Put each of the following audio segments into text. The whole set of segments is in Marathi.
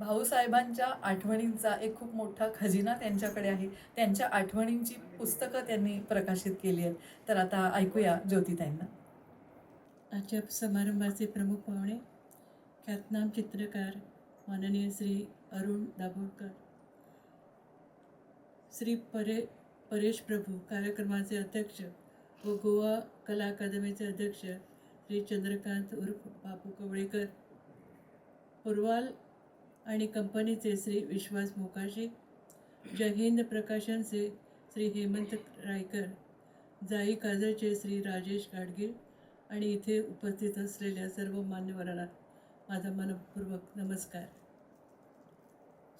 भाऊसाहेबांच्या आठवणींचा एक खूप मोठा खजिना त्यांच्याकडे आहे. त्यांच्या आठवणींची पुस्तकं त्यांनी प्रकाशित केली आहेत. तर आता ऐकूया ज्योतिताईंना. आजच्या समारंभाचे प्रमुख पाहुणे ख्यातनाम चित्रकार माननीय श्री अरुण दाभोळकर, श्री परेश प्रभू कार्यक्रमाचे अध्यक्ष व गोवा कला अकादमीचे अध्यक्ष श्री चंद्रकांत उर्फ बापू कवळेकर, पुरवाल आणि कंपनीचे श्री विश्वास मोकाशी, जय हिंद प्रकाशनचे श्री हेमंत रायकर, जाई काजळचे श्री राजेश गाडगीळ आणि इथे उपस्थित असलेल्या सर्व मान्यवरांना माझा मनपूर्वक नमस्कार.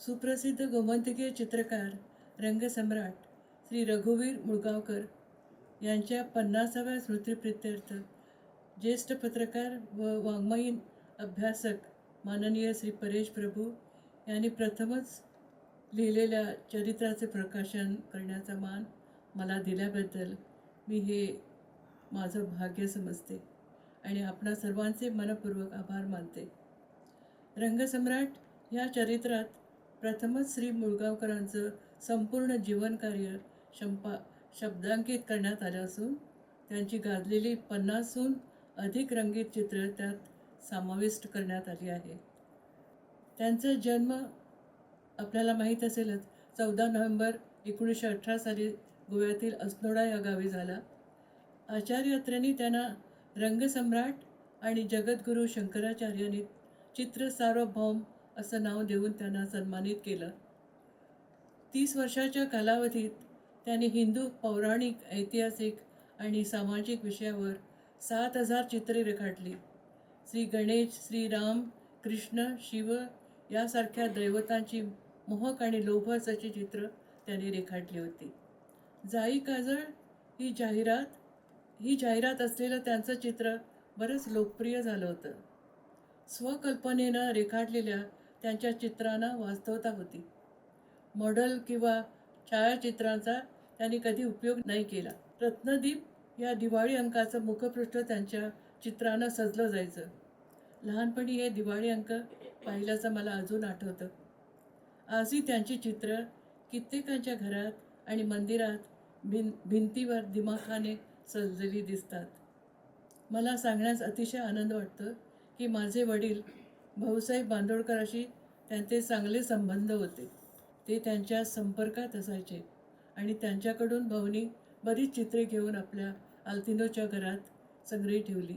सुप्रसिद्ध गोमंतकीय चित्रकार रंगसम्राट श्री रघुवीर मुळगावकर यांच्या 50व्या स्मृतिप्रित्यर्थ ज्येष्ठ पत्रकार व वाङ्मयीन अभ्यासक माननीय श्री परेश प्रभू यांनी प्रथमच लिहिलेल्या चरित्राचे प्रकाशन करण्याचा मान मला दिल्याबद्दल मी हे माझं भाग्य समजते आणि आपणा सर्वांचे मनपूर्वक आभार मानते. रंगसम्राट या चरित्रात प्रथमच श्री मुळगावकरांचं संपूर्ण जीवनकार्य शब्दांकित करण्यात आलं असून त्यांची गाजलेली 50हून अधिक रंगीत चित्र त्यात समाविष्ट करण्यात आली आहे. त्यांचा जन्म आपल्याला माहीत असेलच, 14 नोव्हेंबर 1918 साली गोव्यातील अस्नोडा या गावी झाला. आचार्य अत्रेंनी त्यांना रंगसम्राट आणि जगद्गुरू शंकराचार्यांनी चित्र सार्वभौम असं नाव देऊन त्यांना सन्मानित केलं. 30 वर्षाच्या कालावधीत त्यांनी हिंदू पौराणिक, ऐतिहासिक आणि सामाजिक विषयावर 7000 चित्रे रेखाटली. श्री गणेश, श्रीराम, कृष्ण, शिव यासारख्या दैवतांची मोहक आणि लोभस अशी चित्र त्यांनी रेखाटली होती. जाई काजळ ही जाहिरात असलेलं त्यांचं चित्र बरंच लोकप्रिय झालं होतं. स्वकल्पनेनं रेखाटलेल्या त्यांच्या चित्रांना वास्तवता होती. मॉडेल किंवा छायाचित्रांचा त्यांनी कधी उपयोग नाही केला. रत्नदीप या दिवाळी अंकाचं मुखपृष्ठ त्यांच्या चित्रानं सजलं जायचं. लहानपणी हे दिवाळी अंक पाहिल्याचं मला अजून आठवतं. आजही त्यांची चित्र कित्येकांच्या घरात आणि मंदिरात भिंतीवर दिमाखाने सजलेली दिसतात. मला सांगण्यास अतिशय आनंद वाटतो की माझे वडील भाऊसाहेब बांदोडकरांशी त्यांचे चांगले संबंध होते. ते त्यांच्या संपर्कात असायचे आणि त्यांच्याकडून भाऊनी बरीच चित्रे घेऊन आपल्या आल्तिनोच्या घरात संग्रही ठेवली.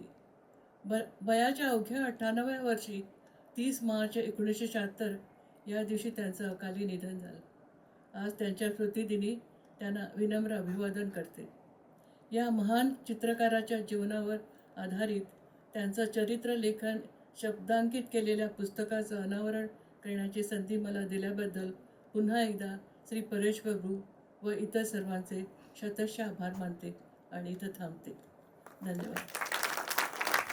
वयाच्या अवघ्या 98व्या वर्षी 30 मार्च 1976 या दिवशी त्यांचं अकाली निधन झालं. आज त्यांच्या स्मृतिदिनी त्यांना विनम्र अभिवादन करते. या महान चित्रकाराच्या जीवनावर आधारित त्यांचं चरित्रलेखन शब्दांकित केलेल्या पुस्तकाचं अनावरण करण्याची संधी मला दिल्याबद्दल पुन्हा एकदा श्री परेश प्रभू व इतर सर्वांचे शतशः आभार मानते आणि इथं थांबते. धन्यवाद.